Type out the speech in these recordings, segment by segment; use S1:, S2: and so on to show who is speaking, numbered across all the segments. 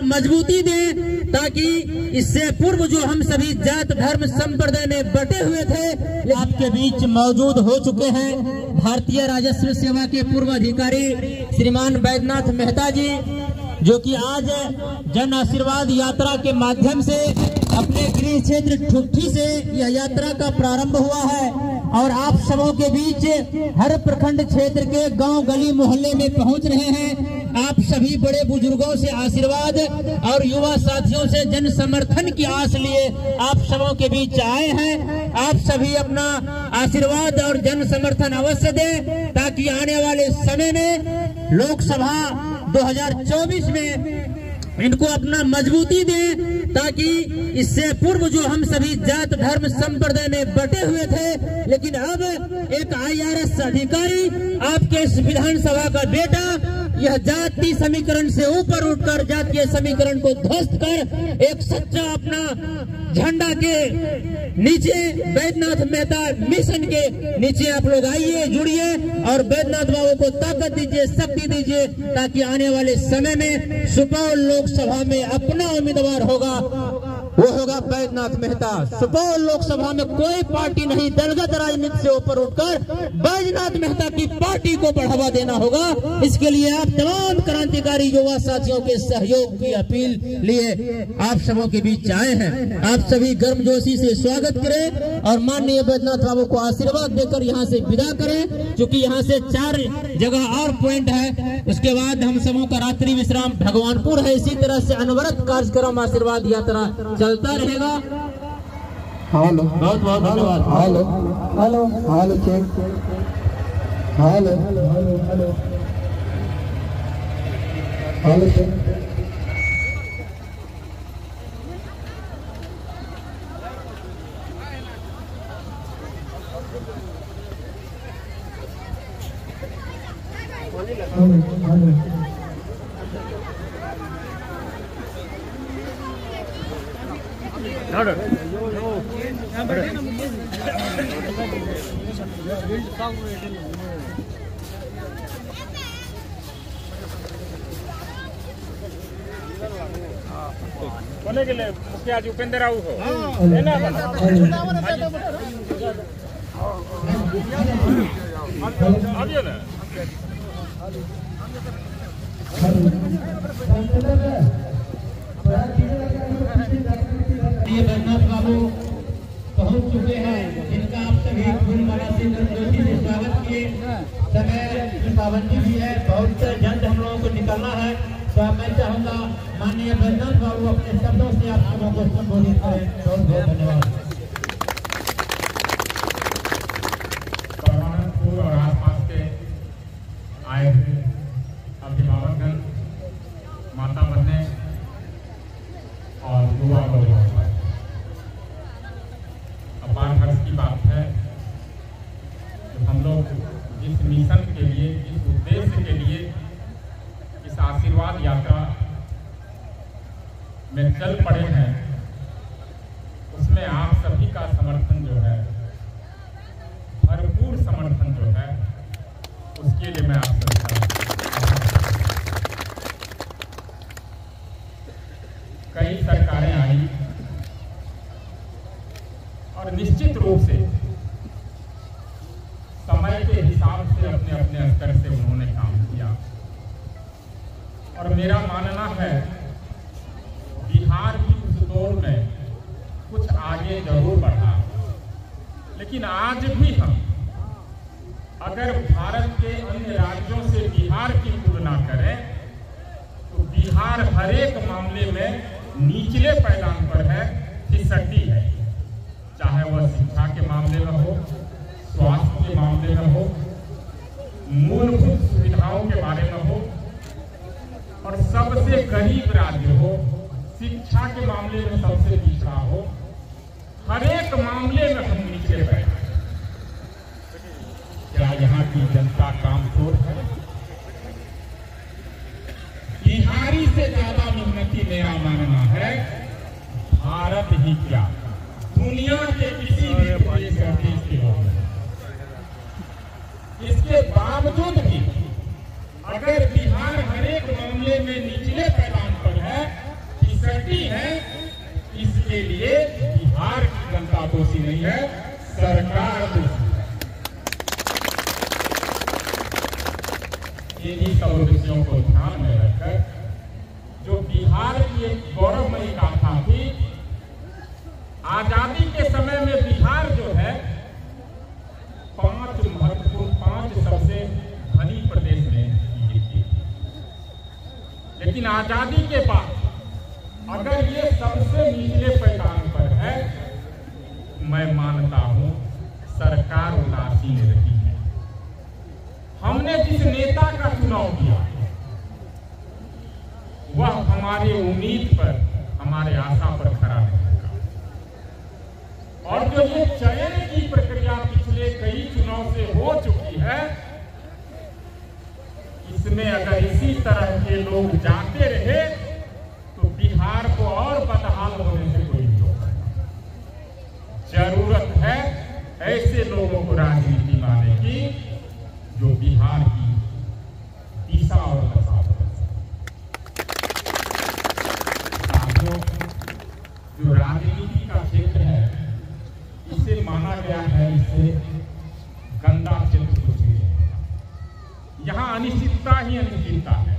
S1: मजबूती दें, ताकि इससे पूर्व जो हम सभी जात धर्म संप्रदाय में बटे हुए थे, आपके बीच मौजूद हो चुके हैं भारतीय राजस्व सेवा के पूर्व अधिकारी श्रीमान बैद्यनाथ मेहता जी, जो कि आज जन आशीर्वाद यात्रा के माध्यम से अपने गृह क्षेत्र ठुट्ठी से यह यात्रा का प्रारंभ हुआ है और आप सबों के बीच हर प्रखंड क्षेत्र के गांव गली मोहल्ले में पहुंच रहे हैं। आप सभी बड़े बुजुर्गों से आशीर्वाद और युवा साथियों से जन समर्थन की आस लिए आप सबों के बीच आए हैं। आप सभी अपना आशीर्वाद और जन समर्थन अवश्य दें, ताकि आने वाले समय में लोकसभा 2024 में इनको अपना मजबूती दें, ताकि इससे पूर्व जो हम सभी जात धर्म संप्रदाय में बटे हुए थे, लेकिन अब एक IRS अधिकारी आपके इस विधानसभा का बेटा यह जातीय समीकरण से ऊपर उठकर जातीय समीकरण को ध्वस्त कर एक सच्चा अपना झंडा के नीचे बैद्यनाथ मेहता मिशन के नीचे आप लोग आइए, जुड़िए और बैद्यनाथ बाबू को ताकत दीजिए, शक्ति दीजिए, ताकि आने वाले समय में सुपौल लोकसभा में अपना उम्मीदवार होगा, वो होगा बैद्यनाथ मेहता। सुपौल लोकसभा में कोई पार्टी नहीं, दलगत राजनीति से ऊपर उठकर बैद्यनाथ मेहता की पार्टी को बढ़ावा देना होगा। इसके लिए आप तमाम क्रांतिकारी युवा साथियों के सहयोग की अपील लिए आप सबों के बीच आए हैं। आप सभी गर्मजोशी से स्वागत करें और माननीय बैद्यनाथ बाबू को आशीर्वाद देकर यहाँ से विदा करें, क्योंकि यहाँ से 4 जगह और पॉइंट है। उसके बाद हम सबों का रात्रि विश्राम भगवानपुर है। इसी तरह से अनवरत कार्यक्रम आशीर्वाद यात्रा चलता रहेगा।
S2: हेलो,
S1: बहुत बहुत धन्यवाद।
S2: Hello hello hello check, hello hello hello hello check.
S3: कोने के लिए मुखिया जी उपेंद्र राव हो है ना, आइए ना।
S1: ये बैद्यनाथ बाबू पहुंच चुके हैं, जिनका आप सभी फूलमाला से गर्मजोशी से स्वागत किए। समय की पाबंदी भी है, बहुत जल्द हम लोगों को निकलना है, तो मैं चाहूंगा माननीय बैद्यनाथ बाबू अपने शब्दों से आप सबों को संबोधित करें। बहुत बहुत धन्यवाद।
S3: परमानंदपुर और आसपास के आए हुए अभिभावकगण, माता बहने और युवा वर्ग, अपार हर्ष की बात है कि हम लोग जिस मिशन के लिए, जिस उद्देश्य के लिए इस आशीर्वाद यात्रा में चल पड़े हैं, उसमें आप सभी का समर्थन जो है, भरपूर समर्थन जो है, उसके लिए मैं आप सभी का कई सरकारें आई और निश्चित रूप से समय के हिसाब से अपने अपने स्तर से उन्होंने काम किया, और मेरा मानना है बिहार भी उस दौर में कुछ आगे जरूर बढ़ा, लेकिन आज भी हम अगर भारत के अन्य राज्यों से बिहार की तुलना करें तो बिहार हर एक मामले में निचले पैदान पर है, फिसड्डी है, चाहे वह शिक्षा के मामले में हो, स्वास्थ्य के मामले में हो, मूलभूत सुविधाओं के बारे में हो, और सबसे गरीब राज्य हो, शिक्षा के मामले में सबसे पिछड़ा हो, हर एक मामले में हम निचले बैठे। क्या यहाँ की जनता कामचोर है? बिहारी से ज्यादा मेहनती मेरा मानना है भारत ही क्या, दुनिया के किसी भी देश के लोग। इसके बावजूद भी अगर बिहार हर एक मामले में निचले पैदान पर है, इसके लिए बिहार की जनता दोषी नहीं है, सरकार दोषी है। इन्हीं सब विषयों को ध्यान में रखकर जो बिहार की एक गौरवमयी गाथा थी, आजादी के समय में बिहार जो है 5 महत्वपूर्ण 5 सबसे धनी प्रदेश में थी। लेकिन आजादी के बाद अगर ये सबसे निचले पैमाने पर है, मैं मानता हूं सरकार उदासीन रही है। हमने जिस नेता का चुनाव किया वह हमारी उम्मीद पर, हमारे आशा पर खरा नहीं उतरा। और जो ये चयन की प्रक्रिया पिछले कई चुनाव से हो चुकी है, इसमें अगर इसी तरह के लोग जाते रहे तो बिहार को और बदहाल होने से कोई नहीं रोक सकता। जरूरत है ऐसे लोगों को राजनीति में आने की जो बिहार की दिशा और दशा बदल सके। जो राजनीति का क्षेत्र है, इसे माना गया है इससे गंदा क्षेत्र कुछ नहीं है। यहाँ अनिश्चितता ही अनिश्चितता है।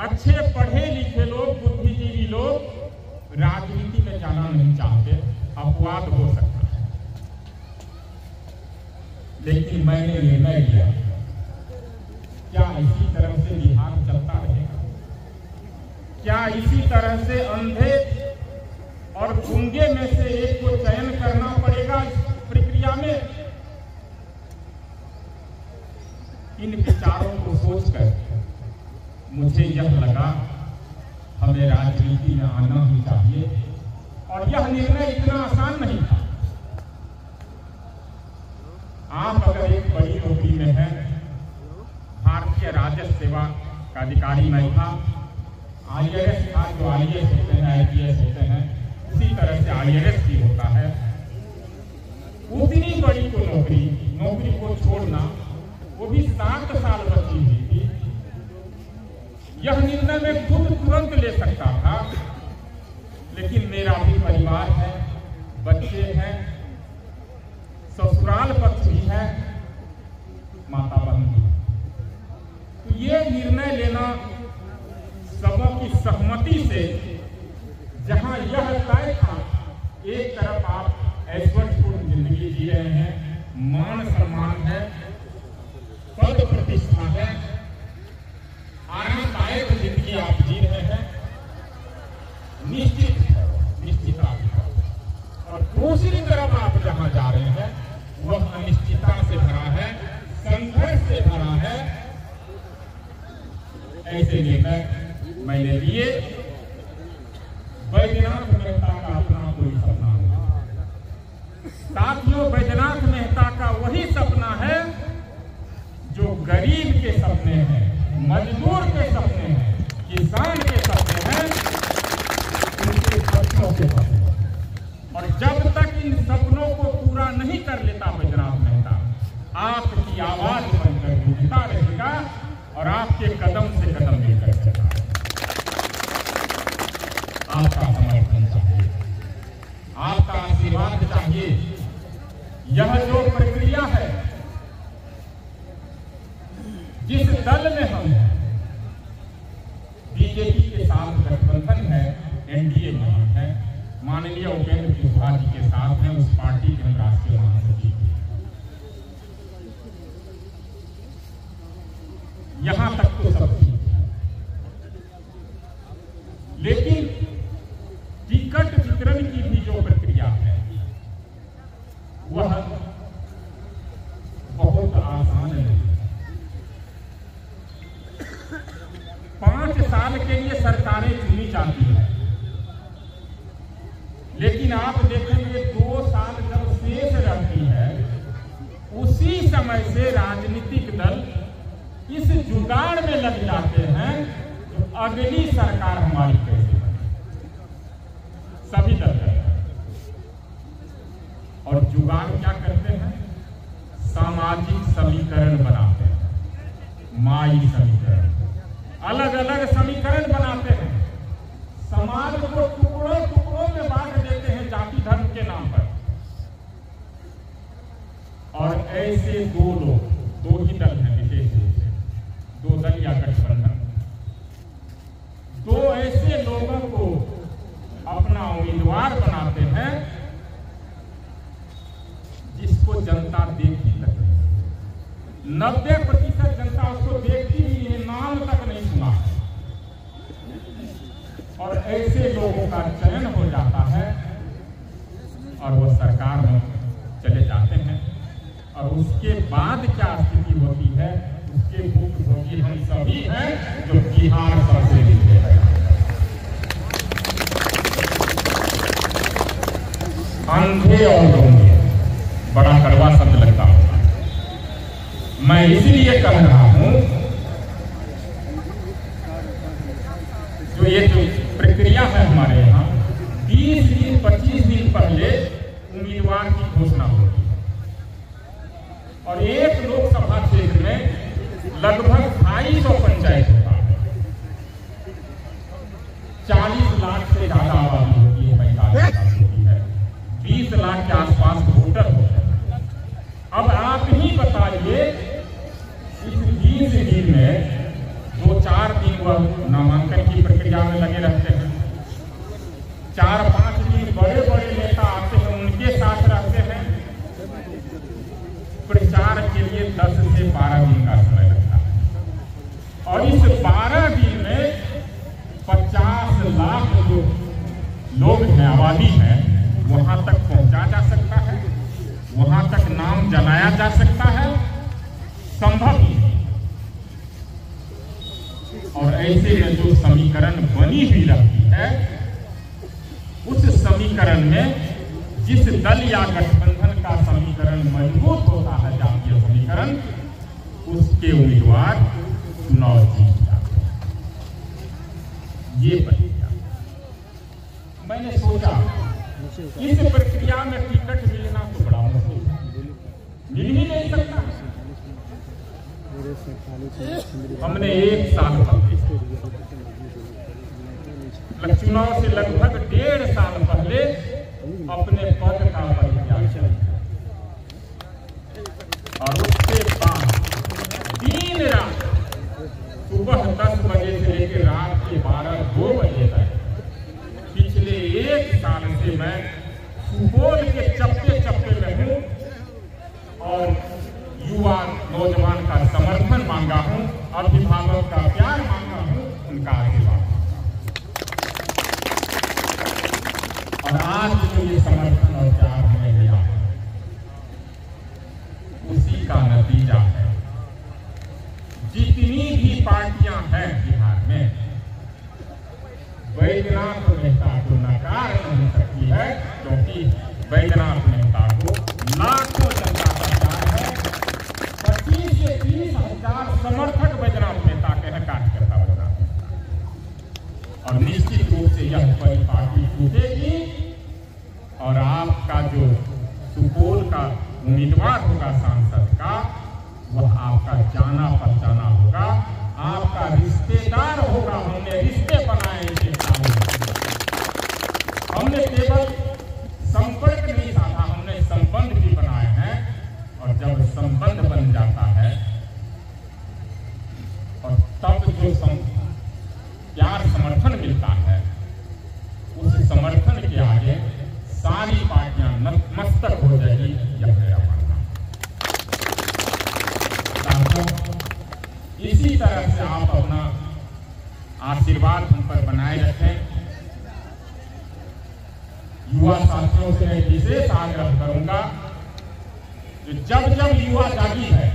S3: अच्छे पढ़े लिखे लोग, बुद्धिजीवी लोग राजनीति में जाना नहीं चाहते, अपवाद हो सकता है। लेकिन मैंने निर्णय लिया, क्या इसी तरह से बिहार चलता रहेगा? क्या इसी तरह से अंधे और गूंगे में से एक को चयन करना पड़ेगा इस प्रक्रिया में? इन विचारों को सोचकर मुझे यह लगा हमें राजनीति में आना ही चाहिए। और यह निर्णय इतना आसान नहीं था। आप अगर एक बड़ी नौकरी में हैं, भारतीय राजस्व सेवा का अधिकारी मैं था, IAS था, जो IAS होते हैं, IPS होते हैं, उसी तरह से IAS भी होता है। उतनी बड़ी को नौकरी को छोड़ना, वो भी 7 साल बची हुई थी। यह निर्णय मैं खुद तुरंत ले सकता था, लेकिन मेरा भी परिवार है, बच्चे हैं, ससुराल पक्ष भी है, माता बहन भी। तो ये निर्णय लेना सबों की सहमति से, जहां यह तय था, एक तरफ आप ऐश्वर्यपूर्ण जिंदगी जी रहे हैं, मान सम्मान है, पद प्रतिष्ठा है, आरामदायक जिंदगी आप जी रहे हैं, निश्चितता। और दूसरी तरफ आप जहां जा रहे हैं वह अनिश्चितता से भरा है, संघर्ष से भरा है। ऐसे निर्णय मैंने लिए। बैजनाथ मेहता का अपना कोई सपना नहीं। साथियों, बैजनाथ मेहता का वही सपना है जो गरीब के सपने हैं, मजदूर के सपने हैं, किसान के सपने हैं, उनके बच्चों के सपने। और जब तक इन सपनों को पूरा नहीं कर लेता बैजनाथ मेहता, आपकी आवाज बनकर गूंजता रहेगा और आपके कदम से कदम मिलकर चलता है। आपका समर्थन चाहिए, आपका आशीर्वाद चाहिए। यह जो प्रक्रिया है, जिस दल में हम हैं, बीजेपी के साथ गठबंधन है, NDA में हम हैं, माननीय उपेंद्र कुशवाहा जी के साथ हैं, उस पार्टी के हम राष्ट्रीय महासचिव हैं। यहां तक तो सब ठीक है, लेकिन टिकट वितरण की भी जो प्रक्रिया है वह बहुत आसान नहीं। 5 साल के लिए सरकारें चुनी जाती हैं, लेकिन आप देखेंगे 2 साल जब शेष रहती है, उसी समय से राजनीतिक दल इस जुगाड़ में लग जाते हैं जो अगली सरकार हमारी कैसे बने। सभी दल करते हैं। और जुगाड़ क्या करते हैं? सामाजिक समीकरण बनाते हैं, माई समीकरण, अलग अलग समीकरण बनाते हैं, समाज को टुकड़ों टुकड़ों ऐसे दो लोग, दो ही दल हैं विशेष रूप से, दो दल या गठबंधन, दो ऐसे लोगों को अपना उम्मीदवार बनाते हैं जिसको जनता देखी तक नहीं, 90% जनता उसको देखती ही नहीं, नाम तक नहीं सुना। और ऐसे लोगों का चयन हो जाता है और वो सरकार में चले जाते हैं, और उसके बाद क्या स्थिति होती है उसके भुक्तभोगी हम सभी हैं जो बिहार सबसे नीचे है। अंधे और गूंगे, बड़ा कड़वा शब्द लगता होगा, मैं इसलिए कह रहा हूं जो ये जो प्रक्रिया है हमारे यहाँ 20 दिन 25 दिन पहले उम्मीदवार की घोषणा होती है, और एक लोकसभा क्षेत्र में लगभग 250 पंचायत होता है, 40 लाख से ज्यादा आबादी होती है, 45 लाख होती है, 20 लाख के आसपास वोटर होते हैं। अब आप ही बताइए इस 20 दिन में 2-4 दिन वह नामांकन की प्रक्रिया में लगे रहते हैं, 4-5 दिन बड़े बड़े नेता आते हैं उनके साथ रहते हैं, प्रचार के लिए 10 से 12 दिन का समय लगता है, और इस 12 दिन में 50 लाख जो लोग हैं, आबादी है, वहां तक पहुंचा जा सकता है, वहां तक नाम जलाया जा सकता है, संभव ही है। और ऐसे में जो समीकरण बनी हुई रहती है, उस समीकरण में जिस दल या गठबंधन का समीकरण मजबूत होता है, जातीय समीकरण, उसके उम्मीदवार चुनाव जीत जाते हैं। ये प्रक्रिया मैंने सोचा इस प्रक्रिया में टिकट मिलना तो बड़ा मुश्किल है, मिल ही नहीं सकता। हमने 1 साल पहले चुनाव से लगभग 1.5 साल पहले अपने पद का परित्याग किया, और उसके बाद दिन रात सुबह 10 बजे से लेकर रात के 12-2 बजे तक पिछले 1 साल से मैं सुपौल के चप्पे चप्पे में हूं, और युवा नौजवान का समर्थन मांगा हूं, अभिभावक का प्यार मांगा हूं, उनका आशीर्वाद, और आज जो ये समर्थन और प्यार हमें मिला उसी का नतीजा है। जितनी भी पार्टियां हैं बिहार में, बैद्यनाथ मेहता को नकार नहीं सकती है, क्योंकि बैद्यनाथ मेहता को लाखों जनता का प्यार है। 25 से 30 हजार समर्थक बैद्यनाथ मेहता के हैं, कार्यकर्ता बैद्यनाथ, और निश्चित रूप से यह बड़ी पार्टी टूटेगी, और आपका जो सुपौल का उम्मीदवार होगा सांसद का, वह आपका जाना पहचाना होगा, आपका रिश्तेदार होगा। हमने रिश्ते बनाए इनके साथ, हमने केवल संपर्क नहीं साधा, हमने संबंध भी बनाए हैं, और जब संबंध बन जाता है और तब जो प्यार समर्थन मिलता है, उस समर्थन के आगे सारी पार्टियां नतमस्तक हो जाएगी, यह मेरा मानना। इसी तरह से आप अपना आशीर्वाद हम पर बनाए रखें। युवा साथियों से मैं विशेष आग्रह करूंगा कि जब जब युवा जागी है,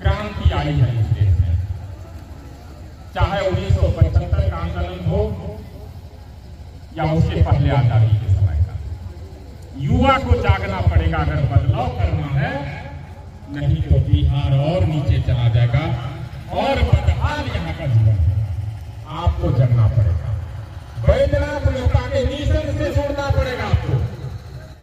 S3: क्रांति आई है इस देश में, चाहे 1975 का आंदोलन हो या उसके पहले आजादी के समय का, युवा को जागना पड़ेगा अगर बदलाव करना